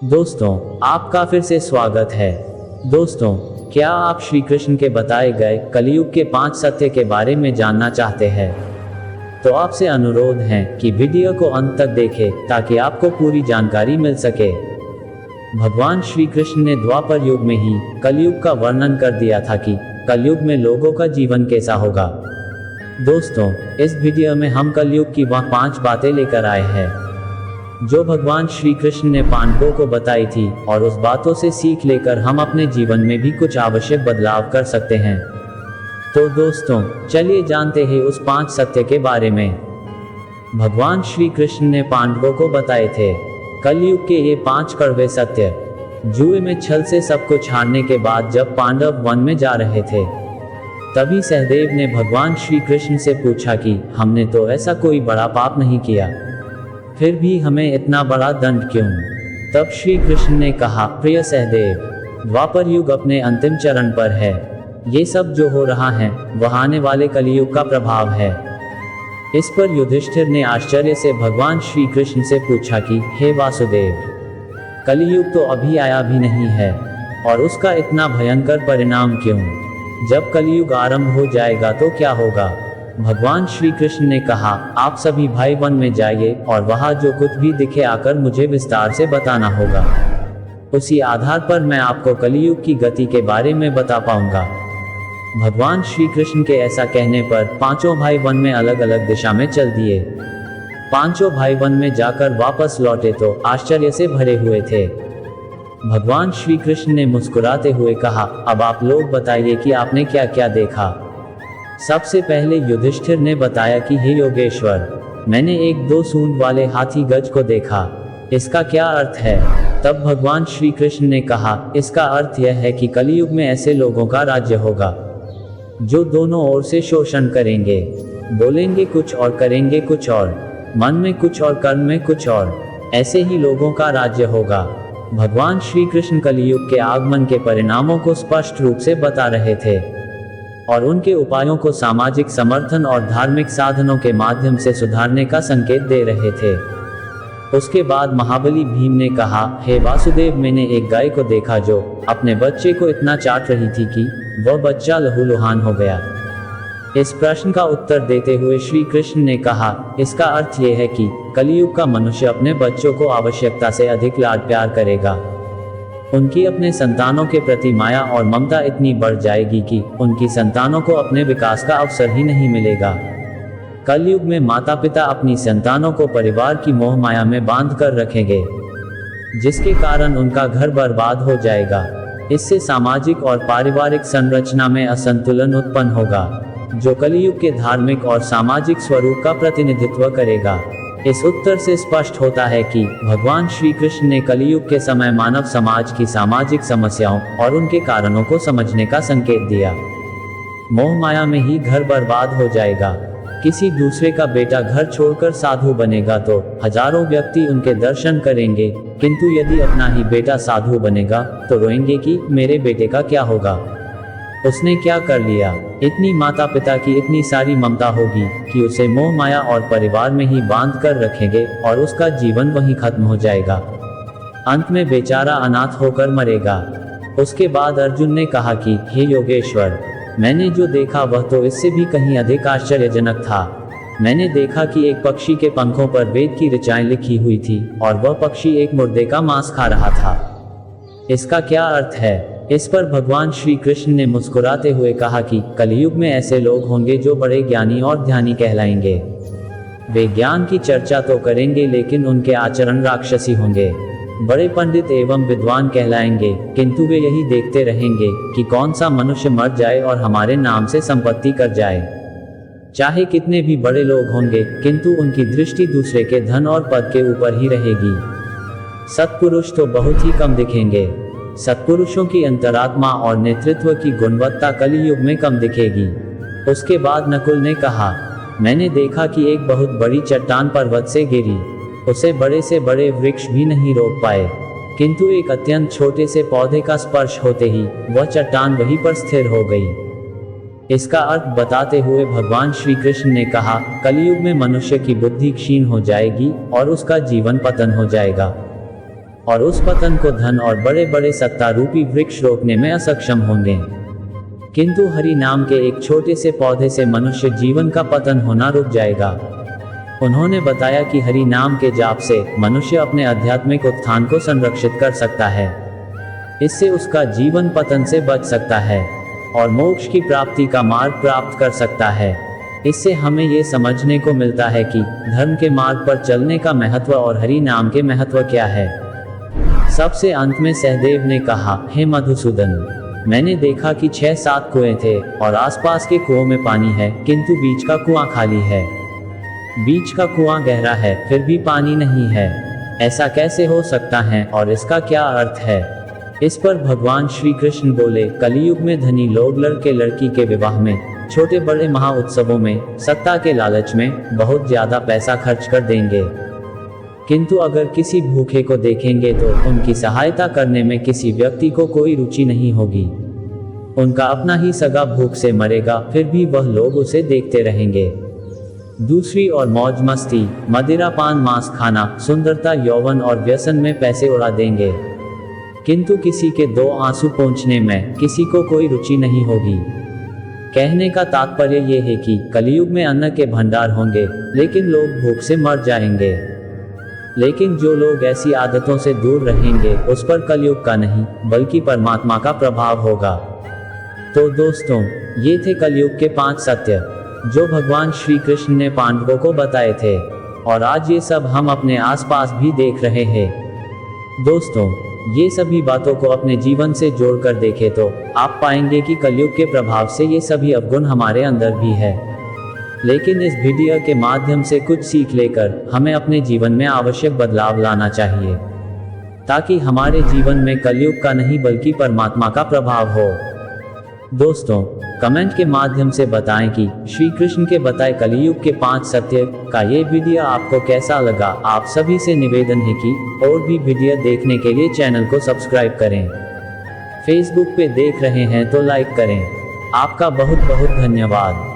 दोस्तों, आपका फिर से स्वागत है। दोस्तों, क्या आप श्री कृष्ण के बताए गए कलयुग के 5 सत्य के बारे में जानना चाहते हैं? तो आपसे अनुरोध है कि वीडियो को अंत तक देखें ताकि आपको पूरी जानकारी मिल सके। भगवान श्री कृष्ण ने द्वापर युग में ही कलयुग का वर्णन कर दिया था कि कलयुग में लोगों का जीवन कैसा होगा। दोस्तों, इस वीडियो में हम कलयुग की वह 5 बातें लेकर आए हैं जो भगवान श्री कृष्ण ने पांडवों को बताई थी, और उस बातों से सीख लेकर हम अपने जीवन में भी कुछ आवश्यक बदलाव कर सकते हैं। तो दोस्तों, चलिए जानते हैं उस 5 सत्य के बारे में। भगवान श्री कृष्ण ने पांडवों को बताए थे कलयुग के ये 5 कड़वे सत्य। जुए में छल से सब कुछ हारने के बाद जब पांडव वन में जा रहे थे, तभी सहदेव ने भगवान श्री कृष्ण से पूछा कि हमने तो ऐसा कोई बड़ा पाप नहीं किया, फिर भी हमें इतना बड़ा दंड क्यों? तब श्री कृष्ण ने कहा, प्रिय सहदेव, द्वापर युग अपने अंतिम चरण पर है। ये सब जो हो रहा है वह आने वाले कलियुग का प्रभाव है। इस पर युधिष्ठिर ने आश्चर्य से भगवान श्री कृष्ण से पूछा कि हे वासुदेव, कलियुग तो अभी आया भी नहीं है और उसका इतना भयंकर परिणाम क्यों? जब कलियुग आरंभ हो जाएगा तो क्या होगा? भगवान श्री कृष्ण ने कहा, आप सभी भाई वन में जाइए और वहां जो कुछ भी दिखे आकर मुझे विस्तार से बताना होगा। उसी आधार पर मैं आपको कलियुग की गति के बारे में बता पाऊंगा। भगवान श्री कृष्ण के ऐसा कहने पर पांचों भाई वन में अलग अलग दिशा में चल दिए। पांचों भाई वन में जाकर वापस लौटे तो आश्चर्य से भरे हुए थे। भगवान श्री कृष्ण ने मुस्कुराते हुए कहा, अब आप लोग बताइए कि आपने क्या क्या देखा। सबसे पहले युधिष्ठिर ने बताया कि हे योगेश्वर, मैंने एक 2 सूंड वाले हाथी गज को देखा। इसका क्या अर्थ है? तब भगवान श्री कृष्ण ने कहा, इसका अर्थ यह है कि कलयुग में ऐसे लोगों का राज्य होगा जो दोनों ओर से शोषण करेंगे, बोलेंगे कुछ और करेंगे कुछ और, मन में कुछ और कर्म में कुछ और। ऐसे ही लोगों का राज्य होगा। भगवान श्री कृष्ण कलयुग के आगमन के परिणामों को स्पष्ट रूप से बता रहे थे और उनके उपायों को सामाजिक समर्थन और धार्मिक साधनों के माध्यम से सुधारने का संकेत दे रहे थे। उसके बाद महाबली भीम ने कहा, हे वासुदेव, मैंने एक गाय को देखा जो अपने बच्चे को इतना चाट रही थी कि वह बच्चा लहूलुहान हो गया। इस प्रश्न का उत्तर देते हुए श्री कृष्ण ने कहा, इसका अर्थ यह है कि कलयुग का मनुष्य अपने बच्चों को आवश्यकता से अधिक लाड प्यार करेगा। उनकी अपने संतानों के प्रति माया और ममता इतनी बढ़ जाएगी कि उनकी संतानों को अपने विकास का अवसर ही नहीं मिलेगा। कलयुग में माता पिता अपनी संतानों को परिवार की मोह माया में बांध कर रखेंगे, जिसके कारण उनका घर बर्बाद हो जाएगा। इससे सामाजिक और पारिवारिक संरचना में असंतुलन उत्पन्न होगा, जो कलयुग के धार्मिक और सामाजिक स्वरूप का प्रतिनिधित्व करेगा। इस उत्तर से स्पष्ट होता है कि भगवान श्री कृष्ण ने कलयुग के समय मानव समाज की सामाजिक समस्याओं और उनके कारणों को समझने का संकेत दिया। मोह माया में ही घर बर्बाद हो जाएगा। किसी दूसरे का बेटा घर छोड़कर साधु बनेगा तो हजारों व्यक्ति उनके दर्शन करेंगे, किंतु यदि अपना ही बेटा साधु बनेगा तो रोएंगे कि मेरे बेटे का क्या होगा, उसने क्या कर लिया। इतनी माता पिता की इतनी सारी ममता होगी कि उसे मोह माया और परिवार में ही बांध कर रखेंगे और उसका जीवन वहीं खत्म हो जाएगा। अंत में बेचारा अनाथ होकर मरेगा। उसके बाद अर्जुन ने कहा कि हे योगेश्वर, मैंने जो देखा वह तो इससे भी कहीं अधिक आश्चर्यजनक था। मैंने देखा कि एक पक्षी के पंखों पर वेद की ऋचाएं लिखी हुई थी और वह पक्षी एक मुर्दे का मांस खा रहा था। इसका क्या अर्थ है? इस पर भगवान श्री कृष्ण ने मुस्कुराते हुए कहा कि कलयुग में ऐसे लोग होंगे जो बड़े ज्ञानी और ध्यानी कहलाएंगे। वे ज्ञान की चर्चा तो करेंगे लेकिन उनके आचरण राक्षसी होंगे। बड़े पंडित एवं विद्वान कहलाएंगे, किंतु वे यही देखते रहेंगे कि कौन सा मनुष्य मर जाए और हमारे नाम से संपत्ति कर जाए। चाहे कितने भी बड़े लोग होंगे, किंतु उनकी दृष्टि दूसरे के धन और पद के ऊपर ही रहेगी। सत्पुरुष तो बहुत ही कम दिखेंगे। सत्पुरुषों की अंतरात्मा और नेतृत्व की गुणवत्ता कलियुग में कम दिखेगी। उसके बाद नकुल ने कहा, मैंने देखा कि एक बहुत बड़ी चट्टान पर्वत से गिरी। उसे बड़े से बड़े वृक्ष भी नहीं रोक पाए, किंतु एक अत्यंत छोटे से पौधे का स्पर्श होते ही वह चट्टान वहीं पर स्थिर हो गई। इसका अर्थ बताते हुए भगवान श्री कृष्ण ने कहा, कलयुग में मनुष्य की बुद्धि क्षीण हो जाएगी और उसका जीवन पतन हो जाएगा। और उस पतन को धन और बड़े बड़े सत्ता रूपी वृक्ष रोकने में असक्षम होंगे। किंतु हरि नाम के एक छोटे से पौधे से मनुष्य जीवन का पतन होना रुक जाएगा। उन्होंने बताया कि हरि नाम के जाप से मनुष्य अपने आध्यात्मिक उत्थान को संरक्षित कर सकता है। इससे उसका जीवन पतन से बच सकता है और मोक्ष की प्राप्ति का मार्ग प्राप्त कर सकता है। इससे हमें ये समझने को मिलता है कि धर्म के मार्ग पर चलने का महत्व और हरि नाम के महत्व क्या है। सबसे अंत में सहदेव ने कहा, हे मधुसूदन, मैंने देखा कि 6-7 कुएं थे और आसपास के कुओं में पानी है, किंतु बीच का कुआं खाली है। बीच का कुआं गहरा है, फिर भी पानी नहीं है। ऐसा कैसे हो सकता है और इसका क्या अर्थ है? इस पर भगवान श्री कृष्ण बोले, कलियुग में धनी लोग लड़के लड़की के विवाह में, छोटे बड़े महा उत्सवों में, सत्ता के लालच में बहुत ज्यादा पैसा खर्च कर देंगे। किंतु अगर किसी भूखे को देखेंगे तो उनकी सहायता करने में किसी व्यक्ति को कोई रुचि नहीं होगी। उनका अपना ही सगा भूख से मरेगा, फिर भी वह लोग उसे देखते रहेंगे। दूसरी ओर मौज मस्ती, मदिरा पान मांस खाना, सुंदरता यौवन और व्यसन में पैसे उड़ा देंगे। किंतु किसी के 2 आंसू पोंछने में किसी को कोई रुचि नहीं होगी। कहने का तात्पर्य यह है कि कलियुग में अन्न के भंडार होंगे, लेकिन लोग भूख से मर जाएंगे। लेकिन जो लोग ऐसी आदतों से दूर रहेंगे, उस पर कलयुग का नहीं बल्कि परमात्मा का प्रभाव होगा। तो दोस्तों, ये थे कलयुग के 5 सत्य जो भगवान श्री कृष्ण ने पांडवों को बताए थे, और आज ये सब हम अपने आसपास भी देख रहे हैं। दोस्तों, ये सभी बातों को अपने जीवन से जोड़कर देखें तो आप पाएंगे कि कलयुग के प्रभाव से ये सभी अवगुण हमारे अंदर भी है। लेकिन इस वीडियो के माध्यम से कुछ सीख लेकर हमें अपने जीवन में आवश्यक बदलाव लाना चाहिए, ताकि हमारे जीवन में कलयुग का नहीं बल्कि परमात्मा का प्रभाव हो। दोस्तों, कमेंट के माध्यम से बताएं कि श्री कृष्ण के बताए कलियुग के 5 सत्य का ये वीडियो आपको कैसा लगा। आप सभी से निवेदन है कि और भी वीडियो देखने के लिए चैनल को सब्सक्राइब करें। फेसबुक पे देख रहे हैं तो लाइक करें। आपका बहुत बहुत धन्यवाद।